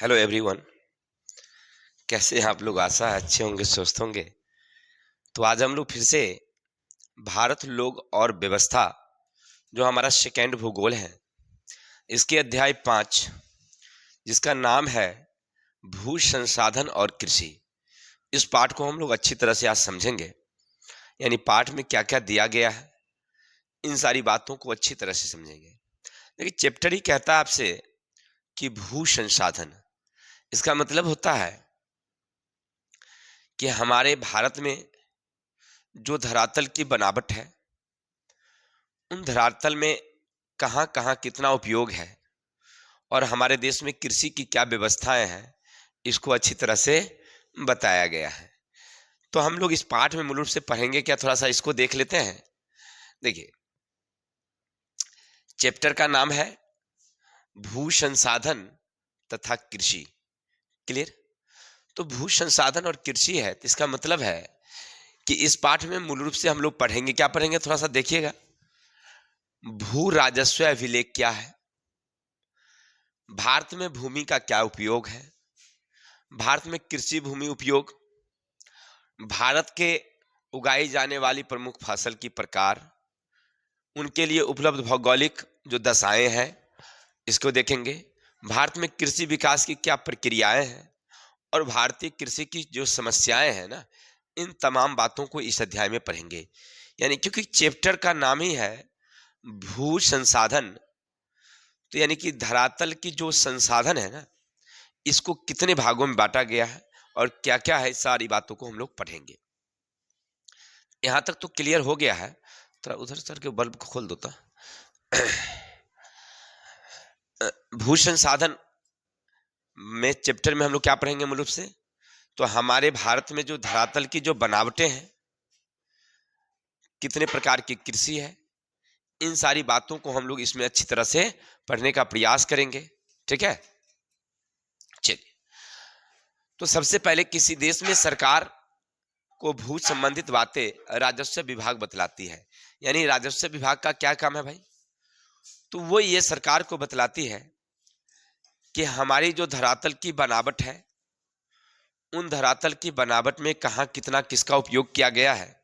Hello everyone. कैसे हैं आप लोग? आशा है अच्छे होंगे, स्वस्थ होंगे। तो आज हम लोग फिर से भारत, लोग और व्यवस्था, जो हमारा सेकेंड भूगोल है, इसके अध्याय 5, जिसका नाम है भू संसाधन और कृषि। इस पाठ को हम लोग अच्छी तरह से आज समझेंगे। यानी पाठ में क्या क्या दिया गया है, इन सारी बातों को अच्छी तरह से समझेंगे। देखिए, चैप्टर ही कहता है आपसे कि भू संसाधन, इसका मतलब होता है कि हमारे भारत में जो धरातल की बनावट है, उन धरातल में कहाँ कहाँ कितना उपयोग है और हमारे देश में कृषि की क्या व्यवस्थाएं हैं, इसको अच्छी तरह से बताया गया है। तो हम लोग इस पाठ में मूल रूप से पढ़ेंगे क्या, थोड़ा सा इसको देख लेते हैं। देखिए, चैप्टर का नाम है भू संसाधन तथा कृषि। क्लियर? तो भू संसाधन और कृषि है, तो इसका मतलब है कि इस पाठ में मूल रूप से हम लोग पढ़ेंगे, क्या पढ़ेंगे, थोड़ा सा देखिएगा। भू राजस्व अभिलेख क्या है, भारत में भूमि का क्या उपयोग है, भारत में कृषि भूमि उपयोग, भारत के उगाई जाने वाली प्रमुख फसल की प्रकार, उनके लिए उपलब्ध भौगोलिक जो दशाएं हैं, इसको देखेंगे। भारत में कृषि विकास की क्या प्रक्रियाएं हैं और भारतीय कृषि की जो समस्याएं हैं ना, इन तमाम बातों को इस अध्याय में पढ़ेंगे। यानी क्योंकि चैप्टर का नाम ही है भू संसाधन, तो यानी कि धरातल की जो संसाधन है ना, इसको कितने भागों में बांटा गया है और क्या क्या है, सारी बातों को हम लोग पढ़ेंगे। यहां तक तो क्लियर हो गया है। थोड़ा उधर सर के बल्ब को खोल दो तो। भू संसाधन में चैप्टर में हम लोग क्या पढ़ेंगे मूल रूप से, तो हमारे भारत में जो धरातल की जो बनावटें हैं, कितने प्रकार की कृषि है, इन सारी बातों को हम लोग इसमें अच्छी तरह से पढ़ने का प्रयास करेंगे। ठीक है, चलिए। तो सबसे पहले किसी देश में सरकार को भू संबंधित बातें राजस्व विभाग बतलाती है। यानी राजस्व विभाग का क्या काम है भाई, तो वो ये सरकार को बतलाती है कि हमारी जो धरातल की बनावट है, उन धरातल की बनावट में कहाँ कितना किसका उपयोग किया गया है,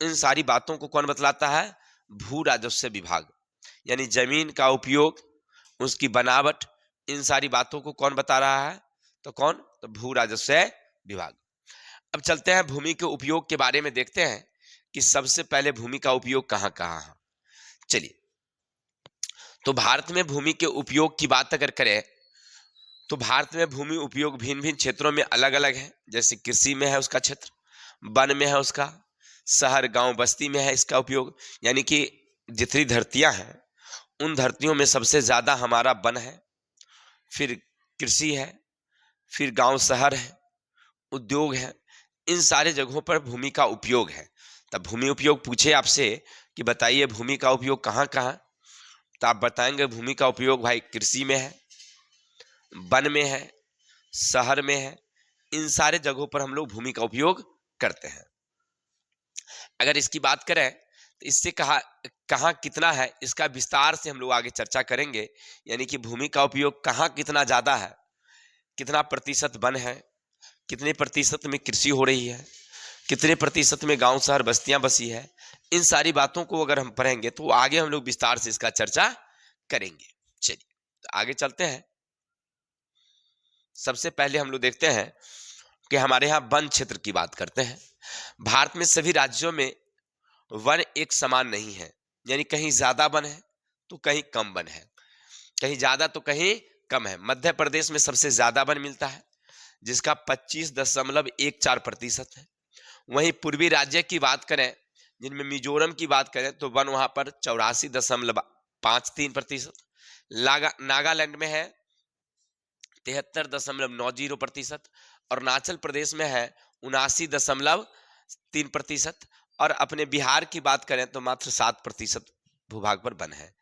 इन सारी बातों को कौन बतलाता है, भू राजस्व विभाग। यानी जमीन का उपयोग, उसकी बनावट, इन सारी बातों को कौन बता रहा है, तो कौन, तो भू राजस्व विभाग। अब चलते हैं भूमि के उपयोग के बारे में, देखते हैं कि सबसे पहले भूमि का उपयोग कहाँ कहाँ है। चलिए, तो भारत में भूमि के उपयोग की बात अगर करें, तो भारत में भूमि उपयोग भिन्न भिन्न क्षेत्रों में अलग अलग है। जैसे कृषि में है उसका क्षेत्र, वन में है उसका, शहर गांव बस्ती में है इसका उपयोग। यानी कि जितनी धरतियां हैं, उन धरतियों में सबसे ज्यादा हमारा वन है, फिर कृषि है, फिर गांव शहर है, उद्योग है। इन सारे जगहों पर भूमि का उपयोग है। तब भूमि उपयोग पूछे आपसे कि बताइए भूमि का उपयोग कहाँ कहाँ, तो आप बताएंगे भूमि का उपयोग भाई कृषि में है, वन में है, शहर में है। इन सारे जगहों पर हम लोग भूमि का उपयोग करते हैं। अगर इसकी बात करें तो इससे कहाँ कितना है, इसका विस्तार से हम लोग आगे चर्चा करेंगे। यानी कि भूमि का उपयोग कहाँ कितना ज्यादा है, कितना प्रतिशत वन है, कितने प्रतिशत में कृषि हो रही है, कितने प्रतिशत में गांव शहर बस्तियां बसी है। इन सारी बातों को अगर हम पढ़ेंगे तो आगे हम लोग विस्तार से इसका चर्चा करेंगे। चलिए, तो आगे चलते हैं। सबसे पहले हम लोग देखते हैं कि हमारे यहाँ वन क्षेत्र की बात करते हैं। भारत में सभी राज्यों में वन एक समान नहीं है। यानी कहीं ज्यादा वन है तो कहीं कम वन है, कहीं ज्यादा तो कहीं कम है। मध्य प्रदेश में सबसे ज्यादा वन मिलता है, जिसका 25.14% है। वहीं पूर्वी राज्य की बात करें, जिनमें मिजोरम की बात करें, तो वन वहां पर 84.53%। नागालैंड में है 73.90%। अरुणाचल प्रदेश में है 79.3%। और अपने बिहार की बात करें तो मात्र 7% भूभाग पर वन है।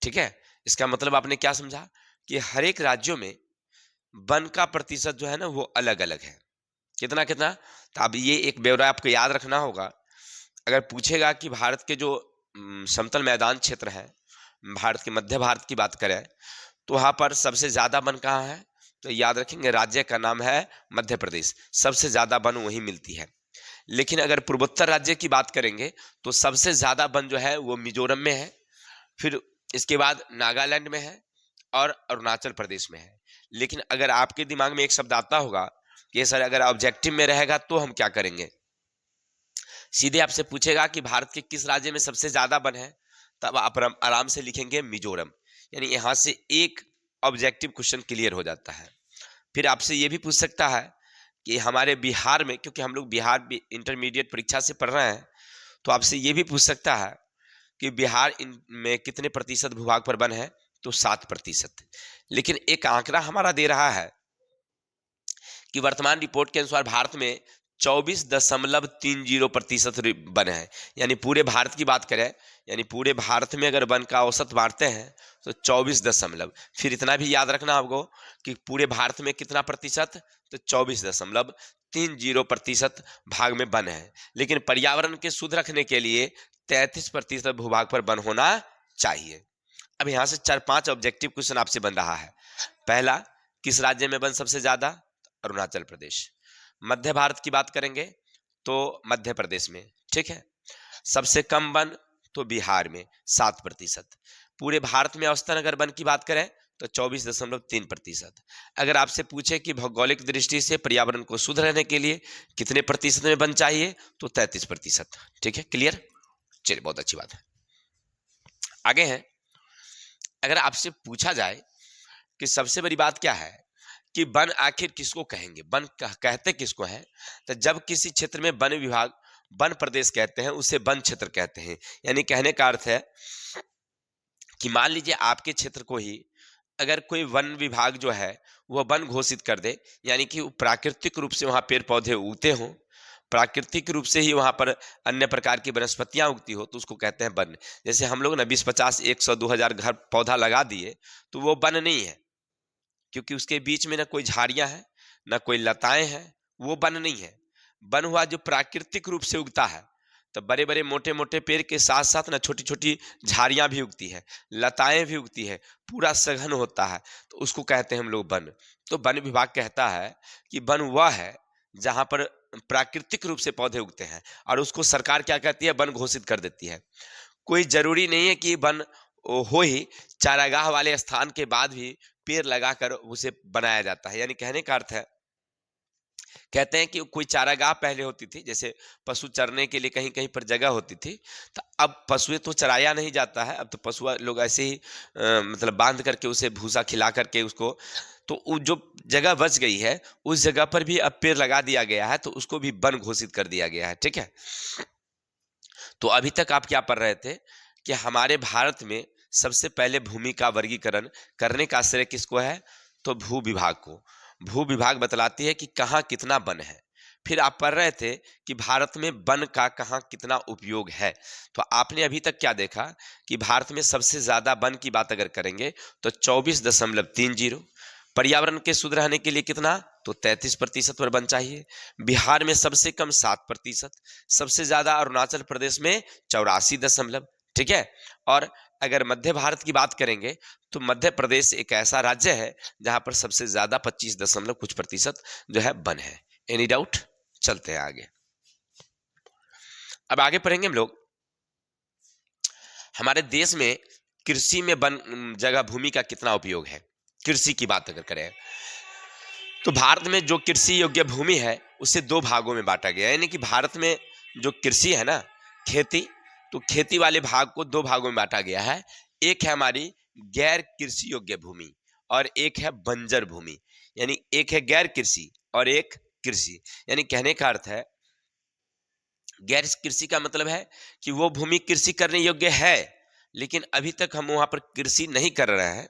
ठीक है, इसका मतलब आपने क्या समझा कि हर एक राज्यों में वन का प्रतिशत जो है ना, वो अलग अलग है। कितना कितना, तो अब ये एक ब्यौरा आपको याद रखना होगा। अगर पूछेगा कि भारत के जो समतल मैदान क्षेत्र है, भारत के मध्य भारत की बात करें, तो वहां पर सबसे ज्यादा वन कहाँ है, तो याद रखेंगे राज्य का नाम है मध्य प्रदेश, सबसे ज्यादा वन वहीं मिलती है। लेकिन अगर पूर्वोत्तर राज्य की बात करेंगे तो सबसे ज्यादा वन जो है वो मिजोरम में है, फिर इसके बाद नागालैंड में है और अरुणाचल प्रदेश में है। लेकिन अगर आपके दिमाग में एक शब्द आता होगा कि सर अगर ऑब्जेक्टिव में रहेगा तो हम क्या करेंगे, सीधे आपसे पूछेगा कि भारत के किस राज्य में सबसे ज्यादा वन है, तब आप आराम से लिखेंगे मिजोरम, यानी यहां से एक ऑब्जेक्टिव क्वेश्चन क्लियर हो जाता है। फिर आपसे यह भी पूछ सकता है कि हमारे बिहार में, क्योंकि हम लोग बिहार इंटरमीडिएट परीक्षा से पढ़ रहे हैं, तो आपसे यह भी पूछ सकता है कि बिहार में कितने प्रतिशत भूभाग पर वन है, तो 7%। लेकिन एक आंकड़ा हमारा दे रहा है कि वर्तमान रिपोर्ट के अनुसार भारत में 24.30% वन है, यानी पूरे भारत की बात करें, यानी पूरे भारत में अगर वन का औसत बांटते हैं तो 24 फिर इतना भी याद रखना आपको कि पूरे भारत में कितना प्रतिशत, तो 24.30% भाग में वन है। लेकिन पर्यावरण के शुद्ध रखने के लिए 33% भूभाग पर वन होना चाहिए। अब यहां से 4-5 ऑब्जेक्टिव क्वेश्चन आपसे बन रहा है। पहला, किस राज्य में वन सबसे ज्यादा, अरुणाचल प्रदेश। मध्य भारत की बात करेंगे तो मध्य प्रदेश में, ठीक है। सबसे कम वन तो बिहार में 7%। पूरे भारत में औसतन अगर वन की बात करें तो 24.3%। अगर आपसे पूछे कि भौगोलिक दृष्टि से पर्यावरण को शुद्ध रहने के लिए कितने प्रतिशत में वन चाहिए, तो 33%। ठीक है, क्लियर। चलिए, बहुत अच्छी बात है। आगे हैं, अगर आपसे पूछा जाए कि सबसे बड़ी बात क्या है कि वन आखिर किसको कहेंगे, वन कहते किसको है, तो जब किसी क्षेत्र में वन विभाग, वन प्रदेश कहते हैं, उसे वन क्षेत्र कहते हैं। यानी कहने का अर्थ है कि मान लीजिए आपके क्षेत्र को ही अगर कोई वन विभाग जो है वह वन घोषित कर दे, यानी कि प्राकृतिक रूप से वहां पेड़ पौधे उगते हों, प्राकृतिक रूप से ही वहां पर अन्य प्रकार की वनस्पतियां उगती हो, तो उसको कहते हैं वन। जैसे हम लोग ना 20-50-100-2000 घर पौधा लगा दिए तो वो वन नहीं है, क्योंकि उसके बीच में ना कोई झाड़ियां हैं ना कोई लताएं हैं, वो वन नहीं है। वन हुआ जो प्राकृतिक रूप से उगता है, तो बड़े बड़े मोटे मोटे पेड़ के साथ साथ ना छोटी छोटी झाड़ियां भी उगती है, लताएं भी उगती है, पूरा सघन होता है, तो उसको कहते हैं हम लोग वन। तो वन विभाग कहता है कि वन वह है जहां पर प्राकृतिक रूप से पौधे उगते हैं, और उसको सरकार क्या कहती है, वन घोषित कर देती है। कोई जरूरी नहीं है कि वन हो ही, चारागाह वाले स्थान के बाद भी पेड़ लगाकर उसे बनाया जाता है। यानी कहने का अर्थ है, कहते हैं कि कोई चारागाह पहले होती थी, जैसे पशु चरने के लिए कहीं कहीं पर जगह होती थी, तो अब पशुएं तो चराया नहीं जाता है, अब तो पशु लोग ऐसे ही मतलब बांध करके उसे भूसा खिला करके उसको, तो जो जगह बच गई है उस जगह पर भी अब पेड़ लगा दिया गया है, तो उसको भी वन घोषित कर दिया गया है। ठीक है, तो अभी तक आप क्या पढ़ रहे थे कि हमारे भारत में सबसे पहले भूमि का वर्गीकरण करने का श्रेय किसको है, तो भू विभाग को। भू विभाग बतलाती है कि कहाँ कितना वन है। फिर आप पढ़ रहे थे कि भारत में वन का कहाँ कितना उपयोग है, तो आपने अभी तक क्या देखा कि भारत में सबसे ज्यादा वन की बात अगर करेंगे तो 24.30। पर्यावरण के शुद्ध रहने के लिए कितना, तो 33% पर वन चाहिए। बिहार में सबसे कम 7%, सबसे ज्यादा अरुणाचल प्रदेश में 84 ठीक है। और अगर मध्य भारत की बात करेंगे तो मध्य प्रदेश एक ऐसा राज्य है जहां पर सबसे ज्यादा 25 कुछ प्रतिशत जो है वन है। एनी डाउट, चलते हैं आगे। अब आगे पढ़ेंगे हम लोग, हमारे देश में कृषि में वन जगह भूमि का कितना उपयोग है। कृषि की बात अगर करें तो भारत में जो कृषि योग्य भूमि है उसे दो भागों में बांटा गया है। यानी कि भारत में जो कृषि है ना, खेती, तो खेती वाले भाग को दो भागों में बांटा गया है। एक है हमारी गैर कृषि योग्य भूमि और एक है बंजर भूमि। यानी एक है गैर कृषि और एक कृषि। यानी कहने का अर्थ है, गैर कृषि का मतलब है कि वो भूमि कृषि करने योग्य है लेकिन अभी तक हम वहां पर कृषि नहीं कर रहे हैं।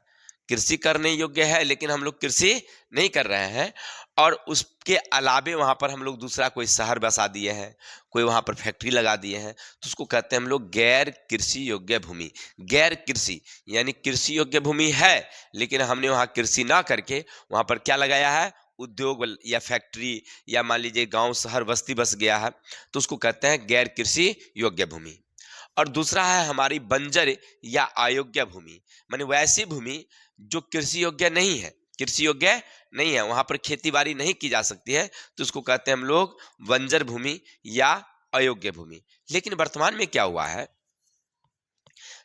कृषि करने योग्य है लेकिन हम लोग कृषि नहीं कर रहे हैं, और उसके अलावे वहां पर हम लोग दूसरा कोई शहर बसा दिए हैं, कोई वहां पर फैक्ट्री लगा दिए हैं, तो उसको कहते हैं हम लोग गैर कृषि योग्य भूमि। गैर कृषि यानी कृषि योग्य भूमि है लेकिन हमने वहां कृषि ना करके वहां पर क्या लगाया है, उद्योग या फैक्ट्री, या मान लीजिए गांव शहर बस्ती बस गया है, तो उसको कहते हैं गैर कृषि योग्य भूमि। और दूसरा है हमारी बंजर या अयोग्य भूमि, माने वैसी भूमि जो कृषि योग्य नहीं है कृषि योग्य नहीं है, वहां पर खेती बाड़ी नहीं की जा सकती है, तो उसको कहते हैं हम लोग बंजर भूमि या अयोग्य भूमि। लेकिन वर्तमान में क्या हुआ है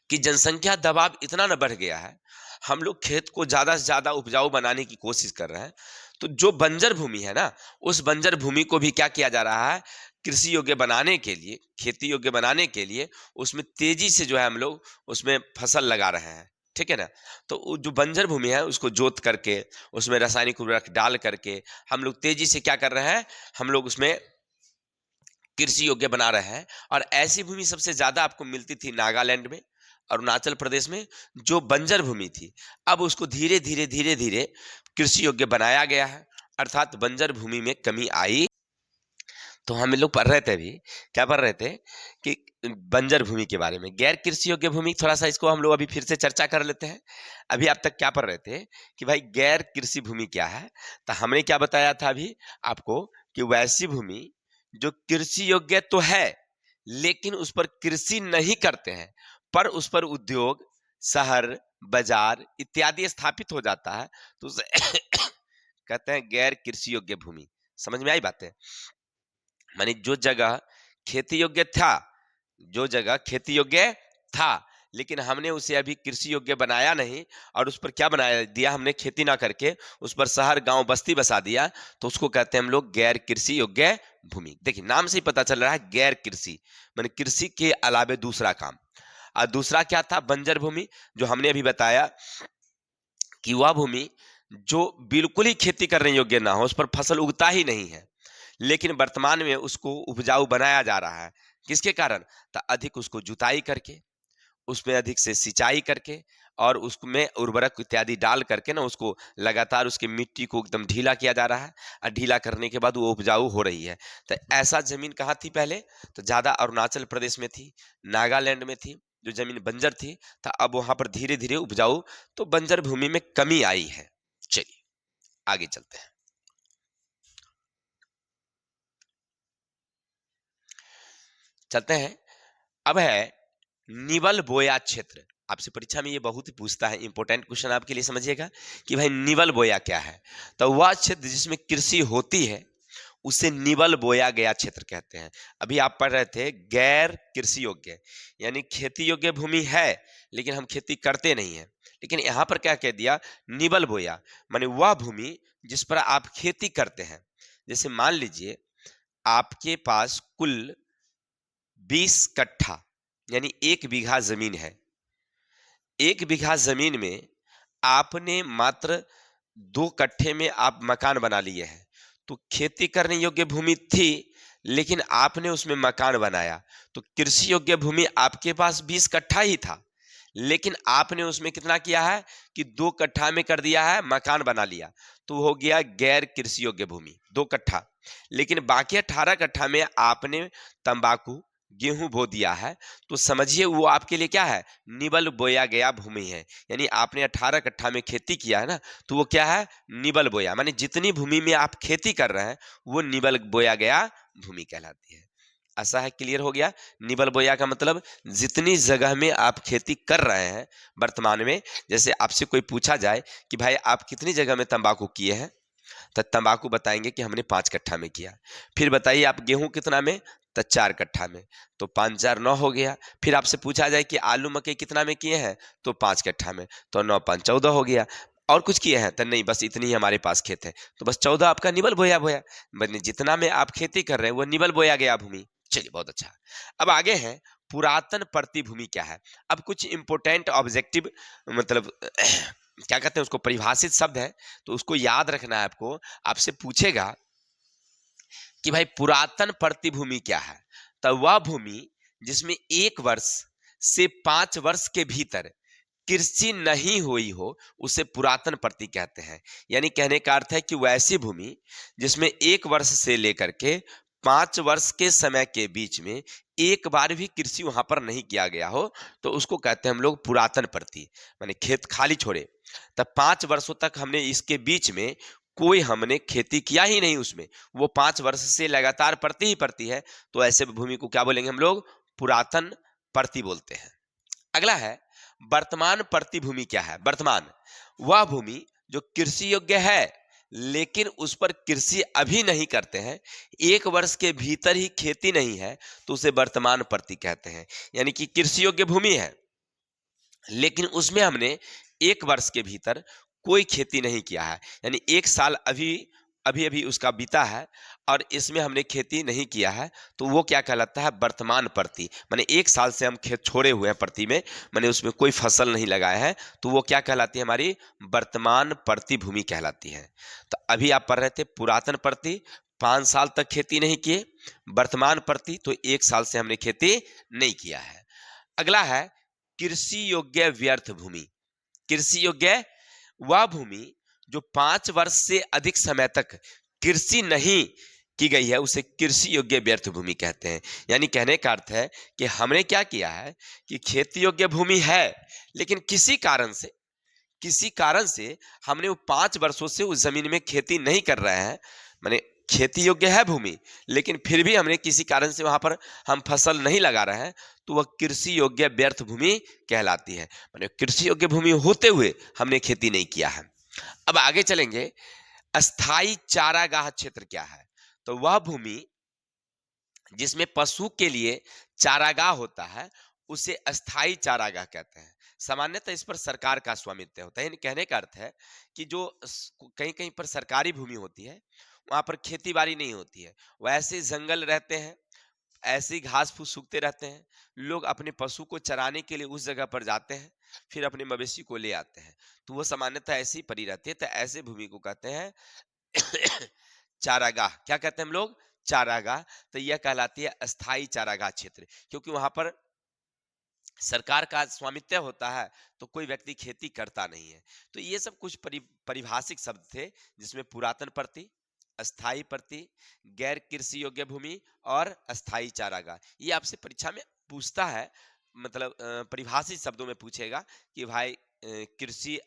कि जनसंख्या दबाव इतना न बढ़ गया है, हम लोग खेत को ज्यादा से ज्यादा उपजाऊ बनाने की कोशिश कर रहे हैं, तो जो बंजर भूमि है ना, उस बंजर भूमि को भी क्या किया जा रहा है, कृषि योग्य बनाने के लिए, खेती योग्य बनाने के लिए उसमें तेजी से जो है हम लोग उसमें फसल लगा रहे हैं, ठीक है ना। तो जो बंजर भूमि है उसको जोत करके उसमें रासायनिक उर्वरक डाल करके हम लोग तेजी से क्या कर रहे हैं, हम लोग उसमें कृषि योग्य बना रहे हैं। और ऐसी भूमि सबसे ज्यादा आपको मिलती थी नागालैंड में, अरुणाचल प्रदेश में, जो बंजर भूमि थी। अब उसको धीरे धीरे धीरे धीरे कृषि योग्य बनाया गया है, अर्थात बंजर भूमि में कमी आई। तो हम लोग पढ़ रहे थे अभी, क्या पढ़ रहे थे कि बंजर भूमि के बारे में, गैर कृषि योग्य भूमि, थोड़ा सा इसको हम लोग अभी फिर से चर्चा कर लेते हैं। अभी आप तक क्या पढ़ रहे थे कि भाई गैर कृषि भूमि क्या है, तो हमने क्या बताया था अभी आपको कि वैसी भूमि जो कृषि योग्य तो है लेकिन उस पर कृषि नहीं करते हैं, पर उस पर उद्योग, शहर, बाजार इत्यादि स्थापित हो जाता है, तो उसे कहते हैं गैर कृषि योग्य भूमि। समझ में आई बातें? मानी जो जगह खेती योग्य था, जो जगह खेती योग्य था लेकिन हमने उसे अभी कृषि योग्य बनाया नहीं, और उस पर क्या बनाया दिया हमने, खेती ना करके उस पर शहर गांव बस्ती बसा दिया, तो उसको कहते हैं हम लोग गैर कृषि योग्य भूमि। देखिए नाम से ही पता चल रहा है गैर कृषि माने कृषि के अलावे दूसरा काम। और दूसरा क्या था, बंजर भूमि, जो हमने अभी बताया कि वह भूमि जो बिल्कुल ही खेती करने योग्य ना हो, उस पर फसल उगता ही नहीं है, लेकिन वर्तमान में उसको उपजाऊ बनाया जा रहा है। किसके कारण? तो अधिक उसको जुताई करके, उसमें अधिक से सिंचाई करके और उसमें उर्वरक इत्यादि डाल करके ना उसको लगातार उसकी मिट्टी को एकदम ढीला किया जा रहा है, और ढीला करने के बाद वो उपजाऊ हो रही है। तो ऐसा जमीन कहाँ थी पहले, तो ज्यादा अरुणाचल प्रदेश में थी, नागालैंड में थी, जो जमीन बंजर थी। तो अब वहां पर धीरे धीरे उपजाऊ, तो बंजर भूमि में कमी आई है। चलिए आगे चलते हैं। अब है निवल बोया क्षेत्र। आपसे परीक्षा में ये बहुत ही पूछता है, इंपॉर्टेंट क्वेश्चन आपके लिए, समझिएगा कि भाई निवल बोया क्या है। तो वह क्षेत्र जिसमें कृषि होती है उसे निवल बोया गया क्षेत्र कहते हैं। अभी आप पढ़ रहे थे गैर कृषि योग्य, यानी खेती योग्य भूमि है लेकिन हम खेती करते नहीं है, लेकिन यहाँ पर क्या कह दिया, निवल बोया, माने वह भूमि जिस पर आप खेती करते हैं। जैसे मान लीजिए आपके पास कुल 20 कट्ठा यानी 1 बीघा जमीन है। 1 बीघा जमीन में आपने मात्र 2 कट्ठे में आप मकान बना लिए हैं, तो खेती करने योग्य भूमि थी लेकिन आपने उसमें मकान बनाया, तो कृषि योग्य भूमि आपके पास 20 कट्ठा ही था, लेकिन आपने उसमें कितना किया है कि 2 कट्ठा में कर दिया है, मकान बना लिया, तो हो गया गैर कृषि योग्य भूमि 2 कट्ठा। लेकिन बाकी 18 कट्ठा में आपने तंबाकू, गेहूं बो दिया है, तो समझिए वो आपके लिए क्या है, निवल बोया गया भूमि है। यानी आपने 18 कट्ठा में खेती किया है ना, तो वो क्या है, निवल बोया, माने जितनी भूमि में आप खेती कर रहे हैं वो निवल बोया गया भूमि कहलाती है। ऐसा है, क्लियर हो गया। निवल बोया का मतलब जितनी जगह में आप खेती कर रहे हैं वर्तमान में, जैसे आपसे कोई पूछा जाए कि भाई आप कितनी जगह में तंबाकू किए हैं, तो तंबाकू बताएंगे कि हमने 5 कट्ठा में किया। फिर बताइए आप गेहूं कितना में, तो 4 कट्ठा में, तो 5 4 9 हो गया। फिर आपसे पूछा जाए कि आलू मकई कितना में किए हैं, तो 5 कट्ठा में, तो 9 5 14 हो गया। और कुछ किए हैं तो नहीं, बस इतनी ही हमारे पास खेत है, तो बस 14 आपका निवल बोया बोया, बनी जितना में आप खेती कर रहे हैं वो निवल बोया गया भूमि। चलिए बहुत अच्छा। अब आगे है पुरातन प्रतिभूमि क्या है। अब कुछ इंपोर्टेंट ऑब्जेक्टिव मतलब क्या कहते हैं उसको, परिभाषित शब्द है, तो उसको याद रखना है आपको। आपसे पूछेगा कि भाई पुरातन प्रतिभूमि क्या है, तो वह भूमि जिसमें 1 वर्ष से 5 वर्ष के भीतर कृषि नहीं हुई हो उसे पुरातन प्रति कहते हैं। यानी कहने का अर्थ है कि वैसी भूमि जिसमें 1 वर्ष से लेकर के 5 वर्ष के समय के बीच में एक बार भी कृषि वहां पर नहीं किया गया हो, तो उसको कहते हैं हम लोग पुरातन प्रति। माने खेत खाली छोड़े तब 5 वर्षों तक हमने इसके बीच में कोई हमने खेती किया ही नहीं, उसमें वो 5 वर्ष से लगातार पड़ती ही पड़ती है, तो ऐसे भूमि को क्या बोलेंगे हम लोग, पुरातन प्रति बोलते हैं। अगला है वर्तमान प्रतिभूमि क्या है। वर्तमान वह भूमि जो कृषि योग्य है लेकिन उस पर कृषि अभी नहीं करते हैं, 1 वर्ष के भीतर ही खेती नहीं है, तो उसे वर्तमान प्रति कहते हैं। यानी कि कृषि योग्य भूमि है लेकिन उसमें हमने 1 वर्ष के भीतर कोई खेती नहीं किया है, यानी 1 साल अभी अभी अभी उसका बीता है और इसमें हमने खेती नहीं किया है, तो वो क्या कहलाता है? वर्तमान प्रति। माने 1 साल से हम खेत छोड़े हुए हैं प्रति में, माने उसमें कोई फसल नहीं लगाए हैं, तो वो क्या कहलाती है? हमारी वर्तमान प्रति भूमि कहलाती है। तो अभी आप पढ़ रहे थे पुरातन प्रति, 5 साल तक खेती नहीं किए, वर्तमान प्रति तो 1 साल से हमने खेती नहीं किया है। अगला है कृषि योग्य व्यर्थ भूमि। कृषि योग्य वह भूमि जो 5 वर्ष से अधिक समय तक कृषि नहीं की गई है, उसे कृषि योग्य व्यर्थ भूमि कहते हैं। यानी कहने का अर्थ है कि हमने क्या किया है कि खेती योग्य भूमि है लेकिन किसी कारण से हमने वो 5 वर्षों से उस जमीन में खेती नहीं कर रहे हैं। माने खेती योग्य है भूमि लेकिन फिर भी हमने किसी कारण से वहां पर हम फसल नहीं लगा रहे हैं, तो वह कृषि योग्य व्यर्थ भूमि कहलाती है। माने कृषि योग्य भूमि होते हुए हमने खेती नहीं किया है। अब आगे चलेंगे, अस्थाई चारागाह क्षेत्र क्या है? तो वह भूमि जिसमें पशु के लिए चारागाह होता है, उसे अस्थाई चारागाह कहते हैं। सामान्यतः इस पर सरकार का स्वामित्व होता है। यानी कहने का अर्थ है कि जो कहीं कहीं पर सरकारी भूमि होती है, वहां पर खेती बाड़ी नहीं होती है, वैसे जंगल रहते हैं, ऐसे ही घास फूस सूखते रहते हैं। लोग अपने पशु को चराने के लिए उस जगह पर जाते हैं, फिर अपने मवेशी को ले आते हैं, तो वो सामान्यतः ऐसी ही पड़ी रहती है। तो ऐसे भूमि को कहते हैं चारागाह। क्या कहते हैं हम लोग? चारागाह। तो यह कहलाती है अस्थाई चारागाह क्षेत्र, क्योंकि वहां पर सरकार का स्वामित्व होता है, तो कोई व्यक्ति खेती करता नहीं है। तो ये सब कुछ परिभाषिक शब्द थे, जिसमें पुरातन प्रति, अस्थाई प्रति, गैर कृषि योग्य भूमि और अस्थाई चारागाह। ये आपसे परीक्षा में पूछता है, मतलब परिभाषित शब्दों में पूछेगा कि भाई कृषि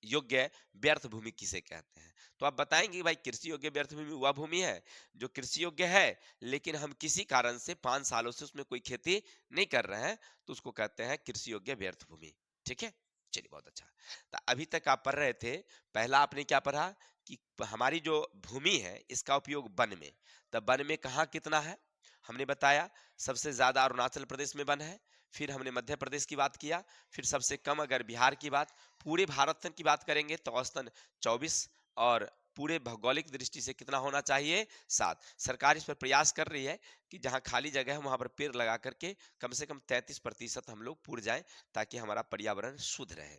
योग्य व्यर्थ भूमि किसे कहते हैं? तो आप बताएंगे भाई कृषि योग्य व्यर्थ भूमि वह भूमि है जो कृषि योग्य है लेकिन हम किसी कारण से 5 सालों से उसमें कोई खेती नहीं कर रहे हैं, तो उसको कहते हैं कृषि योग्य व्यर्थ भूमि। ठीक है, चलिए बहुत अच्छा। तो अभी तक आप पढ़ रहे थे, पहला आपने क्या पढ़ा कि हमारी जो भूमि है इसका उपयोग वन में, तो वन में कहाँ कितना है हमने बताया। सबसे ज्यादा अरुणाचल प्रदेश में वन है, फिर हमने मध्य प्रदेश की बात किया, फिर सबसे कम अगर बिहार की बात, पूरे भारत की बात करेंगे तो औसतन 24, और पूरे भौगोलिक दृष्टि से कितना होना चाहिए? 7। सरकार इस पर प्रयास कर रही है कि जहां खाली जगह है वहां पर पेड़ लगा करके कम से कम 33% हम लोग पूर जाएं, ताकि हमारा पर्यावरण शुद्ध रहे।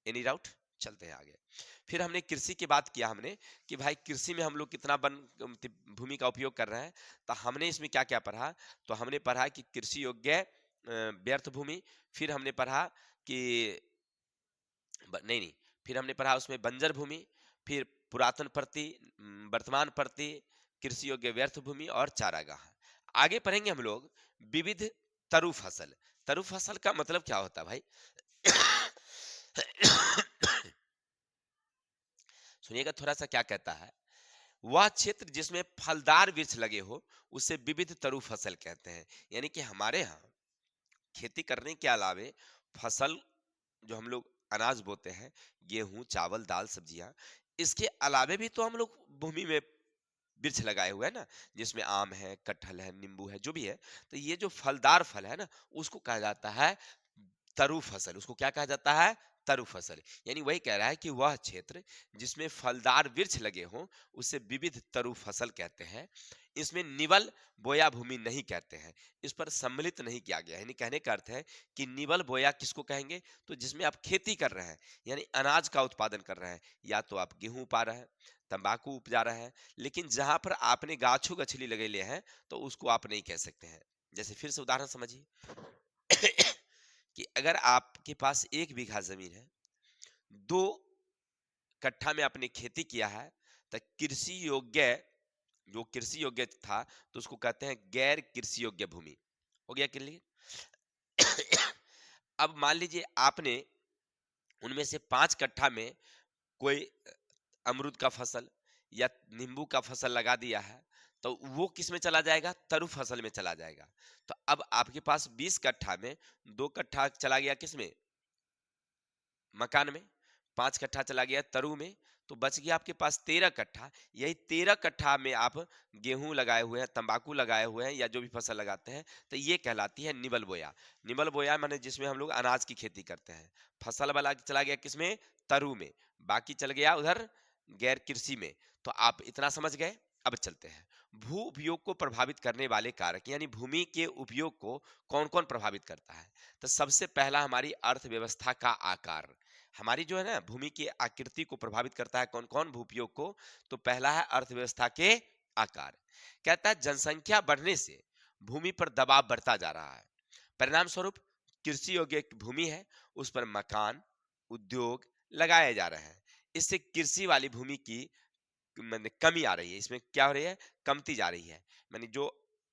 Any doubt? चलते हैं आगे। फिर हमने कृषि की बात किया हमने कि भाई कृषि में हम लोग कितना वन भूमि का उपयोग कर रहे हैं, तो हमने इसमें क्या क्या पढ़ा? तो हमने पढ़ा कि कृषि योग्य व्यर्थ भूमि, फिर हमने पढ़ा कि नहीं नहीं, फिर हमने पढ़ा उसमें बंजर भूमि, फिर पुरातन प्रति, वर्तमान प्रति, कृषि योग्य व्यर्थ भूमि और चारागाह। आगे पढ़ेंगे हम लोग विविध तरु फसल। तरु फसल का मतलब क्या होता है भाई? सुनिएगा थोड़ा सा क्या कहता है। वह क्षेत्र जिसमें फलदार वृक्ष लगे हो उसे विविध तरु फसल कहते हैं। यानी कि हमारे यहाँ खेती करने के अलावे फसल, जो हम लोग अनाज बोते हैं, गेहूं चावल दाल सब्जियां, इसके अलावे भी तो हम लोग भूमि में वृक्ष लगाए हुए हैं ना, जिसमें आम है, कटहल है, नींबू है, जो भी है। तो ये जो फलदार फल है ना, उसको कहा जाता है तरु फसल। उसको क्या कहा जाता है? तरु फसल। यानी वही कह रहा है कि वह क्षेत्र जिसमें फलदार वृक्ष लगे हों उसे विविध तरु फसल कहते हैं। इसमें निवल बोया भूमि नहीं कहते हैं, इस पर सम्मिलित नहीं किया गया है। यानी कहने का अर्थ है कि निवल बोया किसको कहेंगे? तो जिसमें आप खेती कर रहे हैं, यानी अनाज का उत्पादन कर रहे हैं, या तो आप गेहूं उपा रहे हैं, तंबाकू उपजा रहे हैं, लेकिन जहां पर आपने गाछू गछली लगे लिए हैं, तो उसको आप नहीं कह सकते हैं। जैसे फिर से उदाहरण समझिए कि अगर आपके पास 1 बीघा जमीन है, 2 कट्ठा में आपने खेती किया है, तो कृषि योग्य, जो कृषि योग्य था, तो उसको कहते हैं गैर कृषि योग्य भूमि। हो गया क्लियर? अब मान लीजिए आपने उनमें से 5 कट्ठा में कोई अमरूद का फसल या नींबू का फसल लगा दिया है, तो वो किस में चला जाएगा? तरु फसल में चला जाएगा। तो अब आपके पास 20 कट्ठा में 2 कट्ठा चला गया किस में? मकान में। 5 कट्ठा चला गया तरु में, तो बच गया आपके पास 13 कट्ठा। यही 13 कट्ठा में आप गेहूं लगाए हुए हैं, तंबाकू लगाए हुए हैं, या जो भी फसल लगाते हैं, तो ये कहलाती है निबल बोया। निबल बोया माने जिसमें हम लोग अनाज की खेती करते हैं। फसल वाला चला गया किसमें? तरु में। बाकी चल गया उधर गैर कृषि में। तो आप इतना समझ गए। अब चलते हैं भू उपयोग को प्रभावित करने वाले कारक, यानी भूमि के उपयोग को कौन कौन प्रभावित करता है। तो सबसे पहला हमारी अर्थव्यवस्था का आकार। हमारी जो है ना भूमि की आकृति को प्रभावित करता है कौन कौन भूउपयोग को। तो पहला है अर्थव्यवस्था के आकार। कहता है जनसंख्या बढ़ने से भूमि पर दबाव बढ़ता जा रहा है। परिणाम स्वरूप कृषि योग्य एक भूमि है, उस पर मकान, उद्योग लगाए जा रहे हैं। इससे कृषि वाली भूमि की मैंने कमी आ रही है, इसमें क्या हो रही है? कमती जा रही है। मैंने जो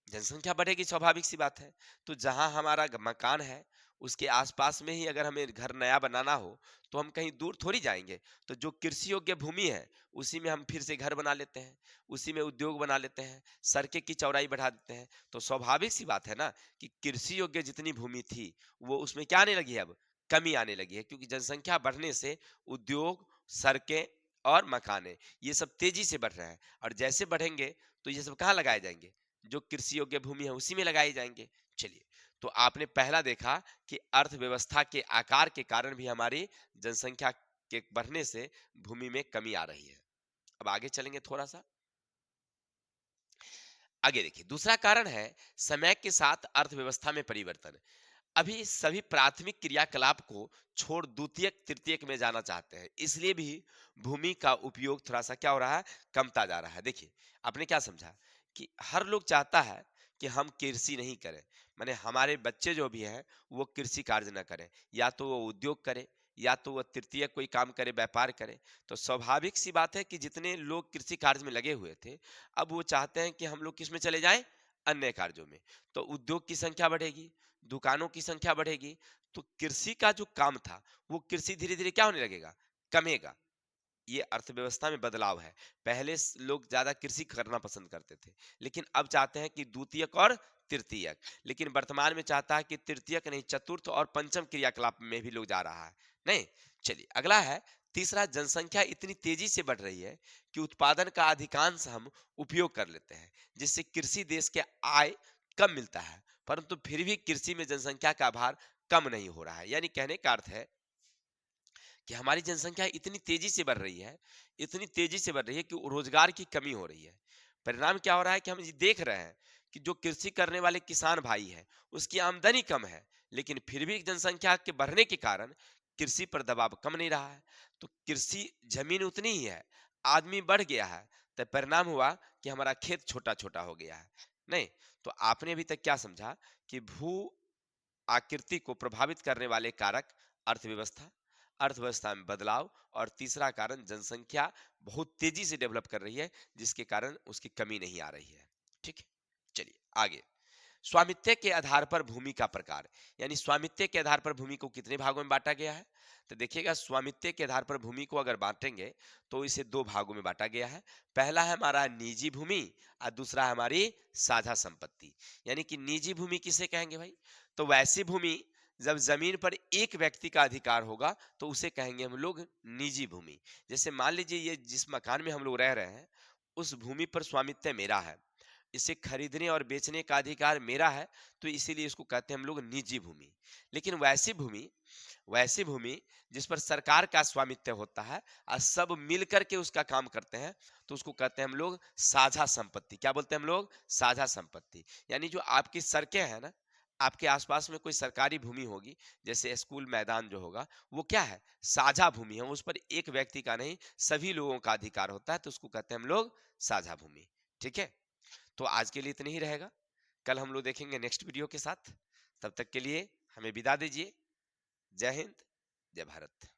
जनसंख्या बढ़ेगी स्वाभाविक सी बात है। तो जहां हमारा मकान है उसके आसपास में ही अगर हमें घर नया बनाना हो तो हम कहीं दूर थोड़ी जाएंगे। तो जो कृषि योग्य भूमि है उसी में हम फिर से घर बना लेते हैं, उसी में उद्योग बना लेते हैं, सड़कें की चौड़ाई बढ़ा देते हैं। तो स्वाभाविक सी बात है ना कि कृषि योग्य जितनी भूमि थी वो उसमें क्या आने लगी है? अब कमी आने लगी है, क्योंकि जनसंख्या बढ़ने से उद्योग, सड़कें और मकाने ये सब तेजी से बढ़ रहे हैं। और जैसे बढ़ेंगे तो ये सब कहाँ लगाए जाएंगे? जो कृषि योग्य भूमि है उसी में लगाए जाएंगे। चलिए, तो आपने पहला देखा कि अर्थव्यवस्था के आकार के कारण भी हमारी जनसंख्या के बढ़ने से भूमि में कमी आ रही है। अब आगे चलेंगे थोड़ा सा। आगे देखिए दूसरा कारण है समय के साथ अर्थव्यवस्था में परिवर्तन। अभी सभी प्राथमिक क्रियाकलाप को छोड़ द्वितीयक तृतीयक में जाना चाहते हैं, इसलिए भी भूमि का उपयोग थोड़ा सा क्या हो रहा है? कमता जा रहा है। देखिए आपने क्या समझा कि हर लोग चाहता है कि हम कृषि नहीं करें, माने हमारे बच्चे जो भी हैं वो कृषि कार्य न करें, या तो वो उद्योग करे, या तो वो तृतीय कोई काम करे, व्यापार करे। तो स्वाभाविक सी बात है कि जितने लोग कृषि कार्य में लगे हुए थे अब वो चाहते हैं कि हम लोग किस में चले जाएं? अन्य कार्यों में। तो उद्योग की संख्या बढ़ेगी, दुकानों की संख्या बढ़ेगी, तो कृषि का जो काम था वो कृषि धीरे धीरे क्या होने लगेगा? कमेगा। ये अर्थव्यवस्था में बदलाव है। पहले लोग ज्यादा कृषि करना पसंद करते थे, लेकिन अब चाहते हैं कि द्वितीयक और तृतीयक। लेकिन वर्तमान में चाहता है कि तृतीयक नहीं, चतुर्थ और पंचम क्रियाकलाप में भी लोग जा रहा है। नहीं, चलिए अगला है तीसरा। जनसंख्या इतनी तेजी से बढ़ रही है कि उत्पादन का अधिकांश हम उपयोग कर लेते हैं, जिससे कृषि देश के आय कम मिलता है, परंतु फिर भी कृषि में जनसंख्या का भार कम नहीं हो रहा है। यानी कहने का अर्थ है कि हमारी जनसंख्या इतनी तेजी से बढ़ रही है, इतनी तेजी से बढ़ रही है कि रोजगार की कमी हो रही है। परिणाम क्या हो रहा है कि हम ये देख रहे हैं कि जो कृषि करने वाले किसान भाई हैं उसकी आमदनी कम है, लेकिन फिर भी जनसंख्या के बढ़ने के कारण कृषि पर दबाव कम नहीं रहा है। तो कृषि जमीन उतनी ही है, आदमी बढ़ गया है, तो परिणाम हुआ कि हमारा खेत छोटा छोटा हो गया है। नहीं, तो आपने अभी तक क्या समझा कि भू आकृति को प्रभावित करने वाले कारक अर्थव्यवस्था, अर्थव्यवस्था में बदलाव, और तीसरा कारण जनसंख्या बहुत तेजी से डेवलप कर रही है जिसके कारण उसकी कमी नहीं आ रही है। ठीक है, चलिए आगे। स्वामित्व के आधार पर भूमि का प्रकार, यानी स्वामित्व के आधार पर भूमि को कितने भागों में बांटा गया है। तो देखिएगा स्वामित्व के आधार पर भूमि को अगर बांटेंगे तो इसे दो भागों में बांटा गया है। पहला है हमारा निजी भूमि और दूसरा है हमारी साझा संपत्ति। यानी कि निजी भूमि किसे कहेंगे भाई? तो वैसी भूमि जब जमीन पर एक व्यक्ति का अधिकार होगा तो उसे कहेंगे हम लोग निजी भूमि। जैसे मान लीजिए ये जिस मकान में हम लोग रह रहे हैं उस भूमि पर स्वामित्व मेरा है, इसे खरीदने और बेचने का अधिकार मेरा है, तो इसीलिए इसको कहते हैं हम लोग निजी भूमि। लेकिन वैसी भूमि जिस पर सरकार का स्वामित्व होता है और सब मिल करके उसका काम करते हैं, तो उसको कहते हैं हम लोग साझा संपत्ति। क्या बोलते हैं हम लोग? साझा संपत्ति। यानी जो आपकी सड़कें हैं ना, आपके आसपास में कोई सरकारी भूमि होगी, जैसे स्कूल मैदान जो होगा, वो क्या है? साझा भूमि है, उस पर एक व्यक्ति का नहीं सभी लोगों का अधिकार होता है, तो उसको कहते हैं हम लोग साझा भूमि। ठीक है, तो आज के लिए इतना ही रहेगा। कल हम लोग देखेंगे नेक्स्ट वीडियो के साथ। तब तक के लिए हमें विदा दीजिए। जय हिंद, जय भारत।